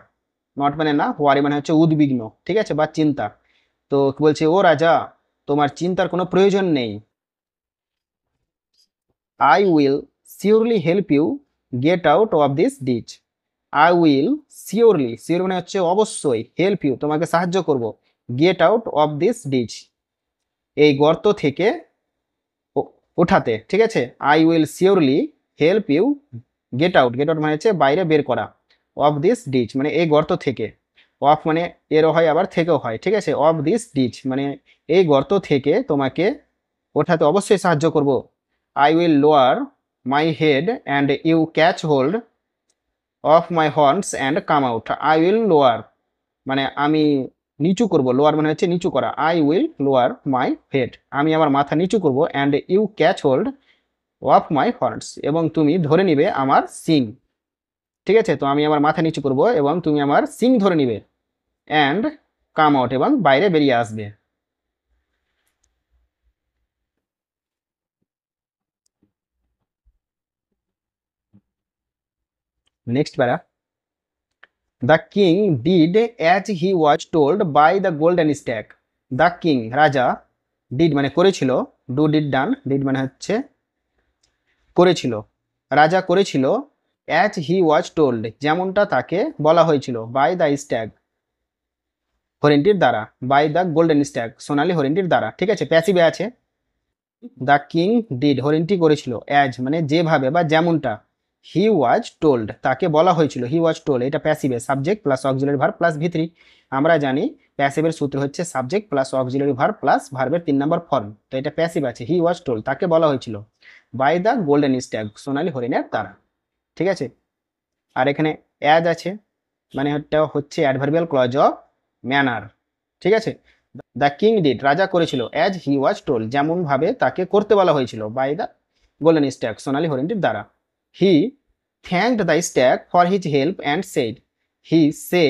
নট মানে না, ওয়ারি মানে হচ্ছে উদ্বিগ্ন, ঠিক আছে, বা চিন্তা। তো বলছে ও রাজা তোমার চিন্তার কোনো প্রয়োজন নেই। I will surely help you get out of this ditch, I will surely, sure মানে হচ্ছে অবশ্যই, হেল্প ইউ তোমাকে সাহায্য করব, get out of this ditch এই গর্ত থেকে ওঠাতে, ঠিক আছে। I will surely help you get out, get out মানে হচ্ছে বাইরে বের করা, অফ দিস ডিচ মানে এই গর্ত থেকে, অফ মানে এরও হয় আবার থেকেও হয়, ঠিক আছে, অফ দিস ডিচ মানে এই গর্ত থেকে তোমাকে ওঠাতে অবশ্যই সাহায্য করব। I will lower my head and you catch hold of my horns and come out, I will lower মানে আমি নিচু করব, লোয়ার মানে হচ্ছে নিচু করা, I will lower my head আমি আমার মাথা নিচু করব, and you catch hold of my horns এবং তুমি ধরে নিবে আমার সিং, ঠিক আছে। তো আমি আমার মাথা নিচু করব এবং তুমি আমার সিং ধরে নিবে, অ্যান্ড কাম আউট এবং বাইরে বেরিয়ে আসবে। Next para, the king did as he was told by the golden stag, the king রাজা, ডিড মানে করেছিল, ডু ডিড ডান, ডিড মানে হচ্ছে করেছিল, রাজা করেছিল, অ্যাজ হি ওয়াজ টোল্ড যেমনটা তাকে বলা হয়েছিল, বাই দ্য স্ট্যাগ হরিণটির দ্বারা, বাই দ্য গোল্ডেন স্ট্যাগ সোনালী হরিণটির দ্বারা, ঠিক আছে, প্যাসিভে আছে। দ্য কিং ডিড হরিণটি করেছিল, অ্যাজ মানে যেভাবে বা যেমনটা, হি ওয়াজ টোল্ড তাকে বলা হয়েছিল, হি ওয়াজ টোল্ড এটা প্যাসিভে, subject plus auxiliary verb plus ভি3, আমরা জানি প্যাসিভের সূত্র হচ্ছে subject plus auxiliary verb plus ভার্বের 3 নম্বর ফর্ম, তো এটা প্যাসিভ আছে, হি ওয়াজ টোল্ড তাকে বলা হয়েছিল, বাই দ্য গোল্ডেন স্ট্যাগ সোনালী হরিণের দ্বারা, ঠিক আছে। আর এখানে অ্যাজ আছে মানে এটা হচ্ছে অ্যাডভার্বিয়াল ক্লজ অফ ম্যানার, ঠিক আছে। দ্য কিং ডিড রাজা করেছিল, অ্যাজ হি ওয়াজ টোল্ড যেমন ভাবে তাকে করতে বলা হয়েছিল, বাই দ্য গোল্ডেন স্ট্যাগ সোনালী হরিণটির দ্বারা। He thanked the stag for his help and said, he সে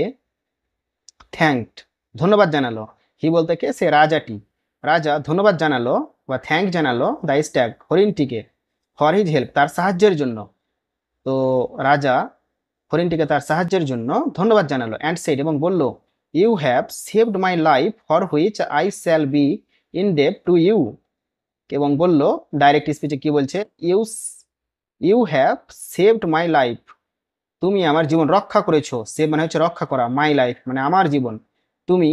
থ্যাঙ্কড ধন্যবাদ জানালো, হি বলতে কে সে রাজাটি, রাজা ধন্যবাদ জানালো বা থ্যাঙ্ক জানালো দ্য স্ট্যাগ হরিণটিকে, ফর হিজ হেল্প তার সাহায্যের জন্য। তো রাজা হরিণটিকে তার সাহায্যের জন্য ধন্যবাদ জানালো, অ্যান্ড সেড এবং বলল, you have saved my life for which I shall be indebted to you, এবং বলল ডাইরেক্ট স্পিচে কি বলছে, you you have saved my life তুমি আমার জীবন রক্ষা করেছো, সেভ মানে হচ্ছে রক্ষা করা, মাই লাইফ মানে আমার জীবন, তুমি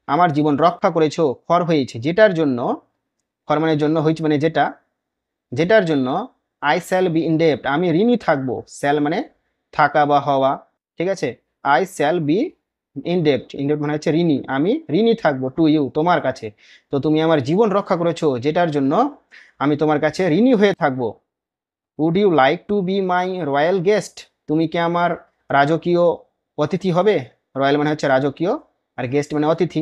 আমার জীবন রক্ষা করেছো, ফর হয়েছে যেটার জন্য, ফর মানে জন্য, হয়েছে মানে যেটা, যেটার জন্য, আই শ্যাল বি ইন ডেপ্ট আমি ঋণী থাকবো, শ্যাল মানে থাকা বা হওয়া, ঠিক আছে, আই শ্যাল বি ইনডেপ্ট, ইনডেপ্ট মানে হচ্ছে ঋণী, আমি ঋণী থাকবো টু ইউ, তোমার কাছে। তো তুমি আমার জীবন রক্ষা করেছো, যেটার জন্য আমি তোমার কাছে ঋণী হয়ে থাকবো। Would you like to be my royal guest, তুমি কি আমার রাজকীয় অতিথি হবে? রয়্যাল মানে হচ্ছে রাজকীয়, আর গেস্ট মানে অতিথি।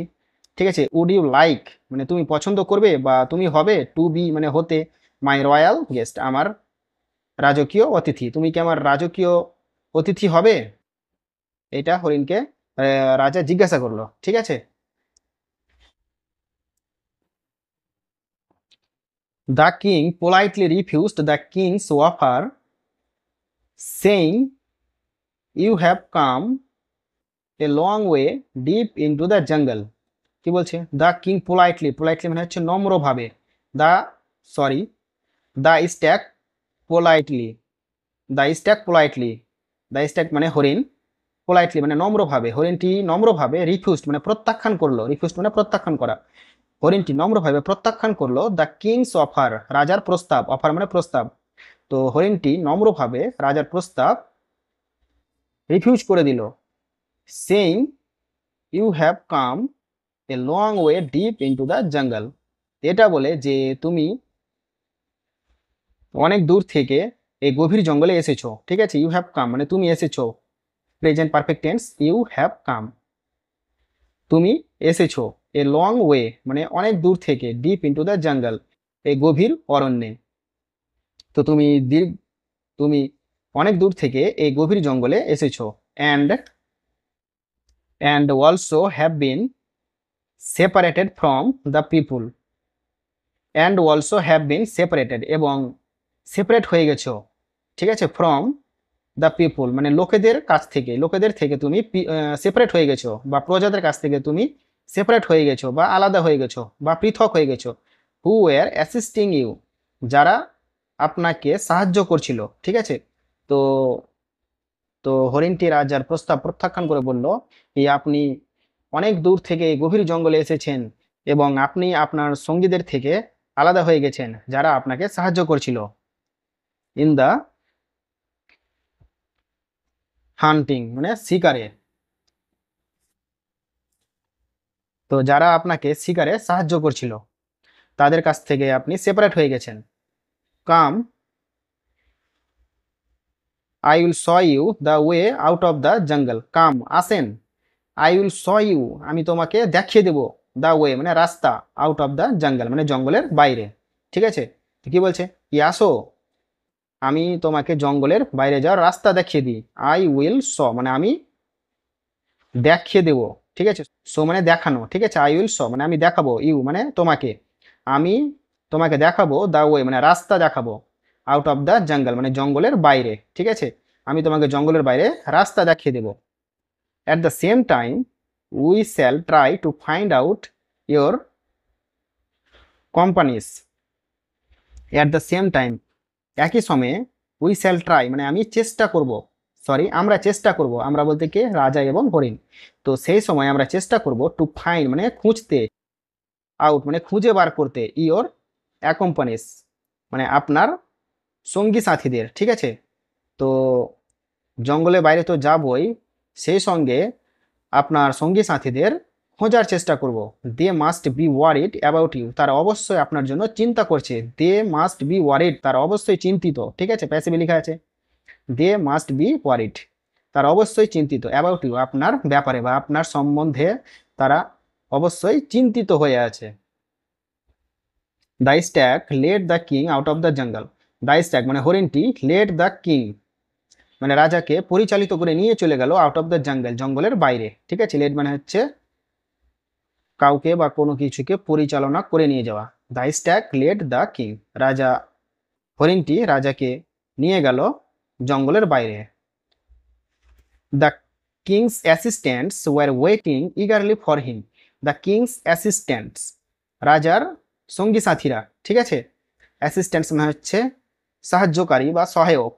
ঠিক আছে, উড ইউ লাইক মানে তুমি পছন্দ করবে বা তুমি হবে, টু বি মানে হতে, মাই রয়্যাল গেস্ট আমার রাজকীয় অতিথি, তুমি কি আমার রাজকীয় অতিথি হবে? এটা হরিণকে রাজা জিজ্ঞাসা করলো। ঠিক আছে, the king politely refused the king's offer, saying you have come a long way deep into the jungle. কি বলছে? দ্য কিং পোলাইটলি, পোলাইটলি মানে হচ্ছে নম্রভাবে, the sorry the stag politely, the stag politely, the stag মানে হরিণ, politely মানে নম্রভাবে, হরিণটি নম্রভাবে refused মানে প্রত্যাখ্যান করলো, রিফিউজড মানে প্রত্যাখ্যান করা, হরিণটি নম্রভাবে প্রত্যাখ্যান করলো দ্য কিংস অফার, রাজার প্রস্তাব, অফার মানে প্রস্তাব। তো হরিণটি নম্রভাবে রাজার প্রস্তাব রিফিউজ করে দিল। Saying you have come a long way deep into the jungle, এটা বলে যে তুমি অনেক দূর থেকে এই গভীর জঙ্গলে এসেছো। ঠিক আছে, ইউ হ্যাভ কাম মানে তুমি এসেছো, present perfect tense, you have come তুমি এসেছো, এ লং ওয়ে মানে অনেক দূর থেকে, ডিপ ইনটু দ্য জঙ্গল এই গভীর অরণ্যে। তো তুমি অনেক দূর থেকে এই গভীর জঙ্গলে এসেছো। And also have been separated from the people, and also have been separated এবং সেপারেট হয়ে গেছো। ঠিক আছে, ফ্রম দ্য পিপুল মানে লোকেদের কাছ থেকে, লোকেদের থেকে তুমি সেপারেট হয়ে গেছো, বা প্রজাদের কাছ থেকে তুমি সেপারেট হয়ে গেছো বা আলাদা হয়ে গেছো বা পৃথক হয়ে গেছো। হু ওয়ার অ্যাসিস্টিং ইউ, যারা আপনাকে সাহায্য করছিল। ঠিক আছে, তো হরিণটি রাজার প্রস্তাব প্রত্যাখ্যান করে বলল যে আপনি অনেক দূর থেকে গভীর জঙ্গলে এসেছেন এবং আপনি আপনার সঙ্গীদের থেকে আলাদা হয়ে গেছেন, যারা আপনাকে সাহায্য করছিল ইন দা হান্টিং মানে শিকারে। তো যারা আপনাকে শিকারে সাহায্য করছিল তাদের কাছ থেকে আপনি সেপারেট হয়ে গেছেন। Come I will show you the way out of the jungle, come আসেন, আই উইল শ ইউ আমি তোমাকে দেখিয়ে দেব, দ্য ওয়ে মানে রাস্তা, আউট অফ দ্য জঙ্গল মানে জঙ্গলের বাইরে। ঠিক আছে, তো কি বলছে? কি আসো, আমি তোমাকে জঙ্গলের বাইরে যাওয়ার রাস্তা দেখিয়ে দিই। আই উইল শ মানে আমি দেখিয়ে দেব। ঠিক আছে, শো মানে দেখানো। ঠিক আছে, আই উইল শো মানে আমি দেখাবো, ইউ মানে তোমাকে, আমি তোমাকে দেখাবো, দ্য ওয়ে মানে রাস্তা দেখাবো, আউট অফ দ্য জঙ্গল মানে জঙ্গলের বাইরে। ঠিক আছে, আমি তোমাকে জঙ্গলের বাইরে রাস্তা দেখিয়ে দেবো। At the same time we shall try to find out your companies, at the same time একই সময়ে, উই শ্যাল ট্রাই মানে আমি চেষ্টা করব, সরি আমরা চেষ্টা করব, আমরা বলতে কে? রাজা এবং হরিণ। তো সেই সময় আমরা চেষ্টা করব টু ফাইন্ড মানে খুঁজতে, আউট মানে খুঁজে বার করতে, ইওর অ্যাকম্পানিস মানে আপনার সঙ্গী সাথীদের। ঠিক আছে, তো জঙ্গলের বাইরে তো যাবই, সেই সঙ্গে আপনার সঙ্গী সাথীদের খোঁজার চেষ্টা করব। They must be worried about you, তারা অবশ্যই আপনার জন্য চিন্তা করছে। দে মাস্ট বি ওয়ারিড তারা অবশ্যই চিন্তিত। ঠিক আছে, প্যাসিভে লেখা আছে, দে মাস্ট বি ওয়ারিড তারা অবশ্যই চিন্তিত, অ্যাবাউট ইউ আপনার ব্যাপারে বা আপনার সম্বন্ধে তারা অবশ্যই চিন্তিত হয়ে আছে। The stag led the king out of the jungle, the stag মানে হরিণটি, লেড দ্য কিং মানে রাজাকে পরিচালিত করে নিয়ে চলে গেল আউট অফ দ্য জঙ্গল জঙ্গলের বাইরে। ঠিক আছে, লেড মানে হচ্ছে কাউকে বা কোনো কিছুকে পরিচালনা করে নিয়ে যাওয়া। The stag led the king, রাজা হরিণটি রাজাকে নিয়ে গেল জঙ্গলের বাইরে। The king's assistants were waiting eagerly for him, the king's assistants রাজার সঙ্গী সাথীরা। ঠিক আছে, অ্যাসিস্ট্যান্টস মানে হচ্ছে সাহায্যকারী বা সহায়ক,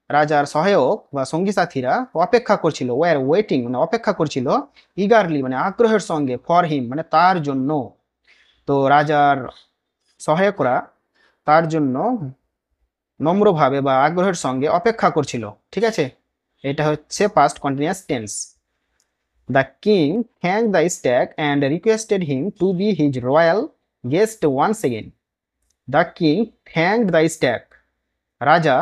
রাজার সহায়ক বা সঙ্গী সাথীরা অপেক্ষা করছিল, ওয়ার ওয়েটিং মানে অপেক্ষা করছিল, ইগারলি মানে আগ্রহের সঙ্গে, ফর হিম মানে তার জন্য। তো রাজার সহায়করা তার জন্য নম্রভাবে বা আগ্রহের সঙ্গে অপেক্ষা করছিল। ঠিক আছে, এটা হচ্ছে past continuous tense. The king thank the stag and requested him to be his royal guest once again. The king thanked the stag, রাজা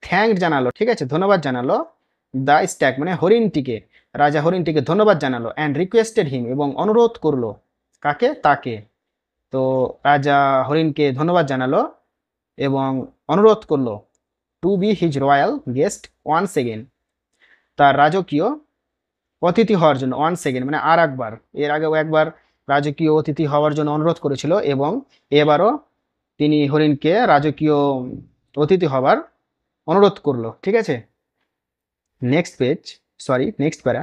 থ্যাঙ্কড জানালো, ঠিক আছে, ধন্যবাদ জানালো, দ্য স্ট্যাগ মানে হরিণটিকে, রাজা হরিণটিকে ধন্যবাদ জানালো, অ্যান্ড রিকোয়েস্টেড হিম এবং অনুরোধ করলো, কাকে, তাকে। তো রাজা হরিণকে ধন্যবাদ জানালো এবং অনুরোধ করলো to be his royal guest once again, তার রাজকীয় অতিথি হওয়ার জন্য, ওয়ান সেকেন্ড মানে আর একবার, এর আগেও একবার রাজকীয় অতিথি হওয়ার জন্য অনুরোধ করেছিল এবং এবারও তিনি হরিণকে রাজকীয় অতিথি হবার অনুরোধ করলো, ঠিক আছে। Next page, sorry next para.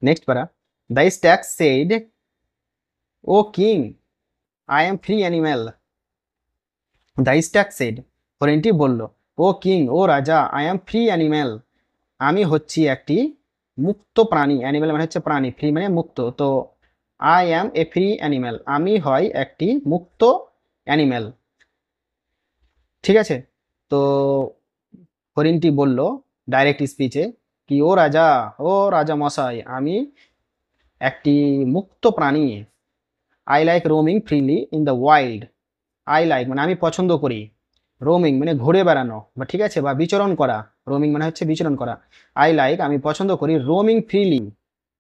Next para. The stag said, O king, I am free animal. The stag said, হরিণটি বলল, ও কিং, ও রাজা, আই এম ফ্রি অ্যানিম্যাল, আমি হচ্ছি একটি মুক্ত প্রাণী, অ্যানিম্যাল মানে হচ্ছে প্রাণী, ফ্রি মানে মুক্ত, তো I am A free animal, আমি হয় একটি মুক্ত অ্যানিম্যাল, ঠিক আছে। তো হরিণটি বলল ডাইরেক্ট স্পিচে কি, ও রাজা মশাই, আমি একটি মুক্ত প্রাণী, I like roaming freely in the wild, I like মানে আমি পছন্দ করি, রোমিং মানে ঘুরে বেড়ানো বা, ঠিক আছে, বা বিচরণ করা, রোমিং মানে হচ্ছে বিচরণ করা, আই লাইক আমি পছন্দ করি, রোমিং ফ্রিলি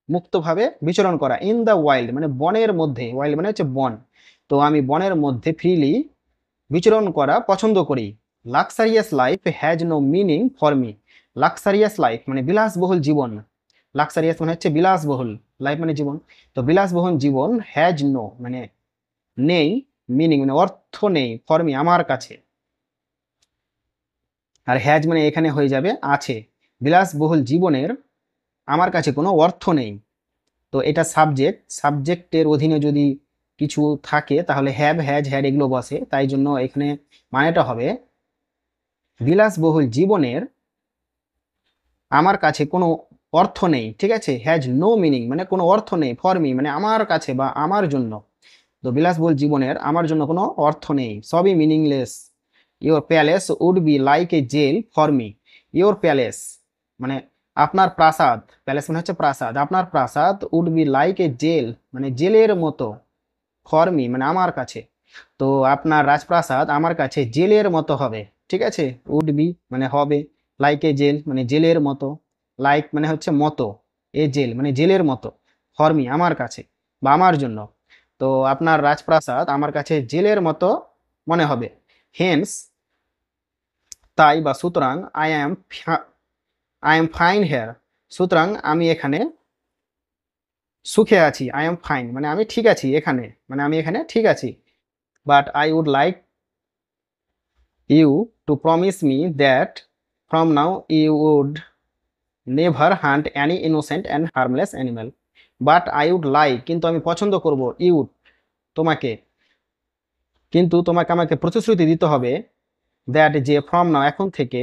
মুক্তভাবে বিচরণ করা, ইন দ্য ওয়াইল্ড মানে বনের মধ্যে, ওয়াইল্ড মানে হচ্ছে বন, তো আমি বনের মধ্যে ফ্রিলি বিচরণ করা পছন্দ করি। Luxurious life has no meaning for me, luxurious life মানে বিলাসবহুল জীবন, লাক্সারিয়াস মানে হচ্ছে বিলাসবহুল, লাইফ মানে জীবন, তো বিলাসবহুল জীবন হ্যাজ নো মানে নেই, মিনিং মানে অর্থ নেই, ফর মি আমার কাছে, আর হ্যাজ মানে এখানে হয়ে যাবে আছে, বিলাসবহুল জীবনের আমার কাছে কোনো অর্থ নেই। তো এটা সাবজেক্ট, সাবজেক্টের অধীনে যদি কিছু থাকে তাহলে হ্যাভ, হ্যাজ, হ্যাড এগুলো বসে, তাই জন্য এখানে মানেটা হবে বিলাসবহুল জীবনের আমার কাছে কোনো অর্থ নেই, ঠিক আছে, হ্যাজ নো মিনিং মানে কোনো অর্থ নেই, ফর মি মানে আমার কাছে বা আমার জন্য, তো বিলাসবহুল জীবনের আমার জন্য কোনো অর্থ নেই, সবই meaningless. Your palace would be like a jail for me, your palace মানে আপনার প্রাসাদ, প্যালেস মানে হচ্ছে প্রাসাদ, আপনার প্রাসাদ would be like a jail মানে জেলের মতো, ফর মি মানে আমার কাছে, তো আপনার রাজপ্রাসাদ আমার কাছে জেলের মতো হবে, ঠিক আছে, উড বি মানে হবে, লাইক এ জেল মানে জেলের মতো, লাইক মানে হচ্ছে মতো, এ জেল মানে জেলের মতো, ফর মি আমার কাছে বা আমার জন্য, তো আপনার রাজপ্রাসাদ আমার কাছে জেলের মতো মনে হবে। হেন্স তাই বা সুতরাং, আই এম ফাইন হেয়ার, সুতরাং আমি এখানে সুখে আছি, আই এম ফাইন মানে আমি ঠিক আছি এখানে, মানে আমি এখানে ঠিক আছি, but I would like you to promise me that from now you would never hunt any innocent and harmless animal, but I would like কিন্তু আমি পছন্দ করব, you তোমাকে, কিন্তু তোমাকে আমাকে প্রতিশ্রুতি দিতে হবে দ্যাট যে ফ্রম নাও এখন থেকে,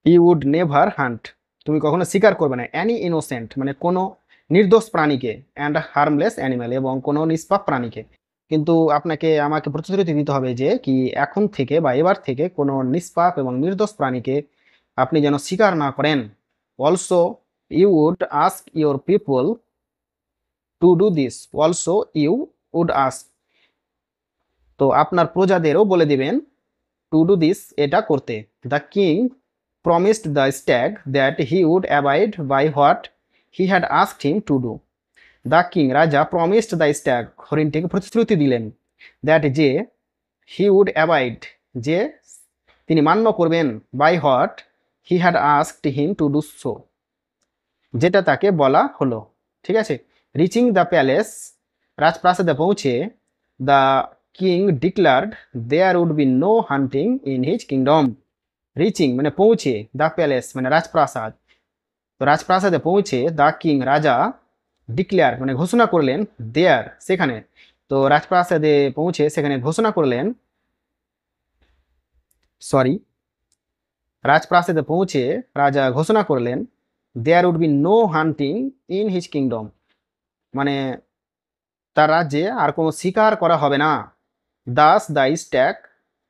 ইউ উড নেভার হান্ট তুমি কখনো শিকার করবে না, অ্যানি ইনোসেন্ট মানে কোনো নির্দোষ প্রাণীকে, অ্যান্ড হার্মলেস অ্যানিমেল এবং কোনো নিষ্পাপ প্রাণীকে, কিন্তু আপনাকে আমাকে প্রতিশ্রুতি দিতে হবে যে কি এখন থেকে বা এবার থেকে কোনো নিষ্পাপ এবং নির্দোষ প্রাণীকে আপনি যেন শিকার না করেন। Also you would ask your people to do this, also you would ask তো আপনার প্রজাদেরও বলে দিবেন টু ডু দিস এটা করতে। The king promised the stag that he would abide by what he had asked him to do. The king রাজা promised the stag হরিণটিকে প্রতিশ্রুতি দিলেন that যে he would abide যে তিনি মান্য করবেন by what he had asked him to do so যেটা তাকে বলা হলো, ঠিক আছে। রিচিং দ্য প্যালেস রাজপ্রাসাদে পৌঁছে the king declared there would be no hunting in his kingdom. Reaching মানে পৌঁছে, দ্য প্যালেস মানে রাজপ্রাসাদ, তো রাজপ্রাসাদে পৌঁছে দ্য কিং রাজা ডিক্লেয়ার মানে ঘোষণা করলেন, দেয়ার সেখানে, তো রাজপ্রাসাদে পৌঁছে সেখানে ঘোষণা করলেন, সরি রাজপ্রাসাদে পৌঁছে রাজা ঘোষণা করলেন there would be no hunting in his kingdom মানে তার রাজ্যে আর কোনো শিকার করা হবে না। Thus the stag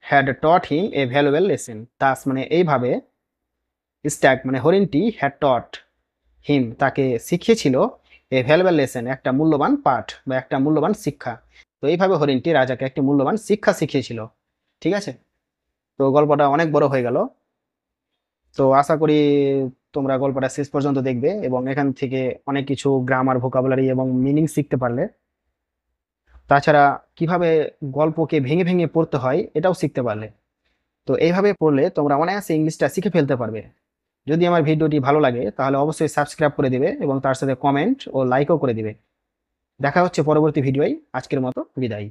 had taught him a valuable lesson. Thus মানে এইভাবে, স্ট্যাগ মানে হরিণটি, হ্যাড টট হিম তাকে শিখিয়েছিল, এ ভ্যালুয়েবল লেসন একটা মূল্যবান পাঠ বা একটা মূল্যবান শিক্ষা। তো এইভাবে হরিণটি রাজাকে একটি মূল্যবান শিক্ষা শিখিয়েছিল। ঠিক আছে, তো গল্পটা অনেক বড় হয়ে গেল। তো আশা করি তোমরা গল্পটা শেষ পর্যন্ত দেখবে এবং এখান থেকে অনেক কিছু গ্রামার, ভোকাবুলারি এবং মিনিং শিখতে পারলে। তাছাড়া কিভাবে গল্পকে ভেঙে ভেঙে পড়তে হয় এটাও শিখতে পারলে। তো এইভাবে পড়লে তোমরা অনায়াসে ইংলিশটা শিখে ফেলতে পারবে। যদি আমার ভিডিওটি ভালো লাগে তাহলে অবশ্যই সাবস্ক্রাইব করে দিবে এবং তার সাথে কমেন্ট ও লাইকও করে দিবে। দেখা হচ্ছে পরবর্তী ভিডিওয়। আজকের মতো বিদায়।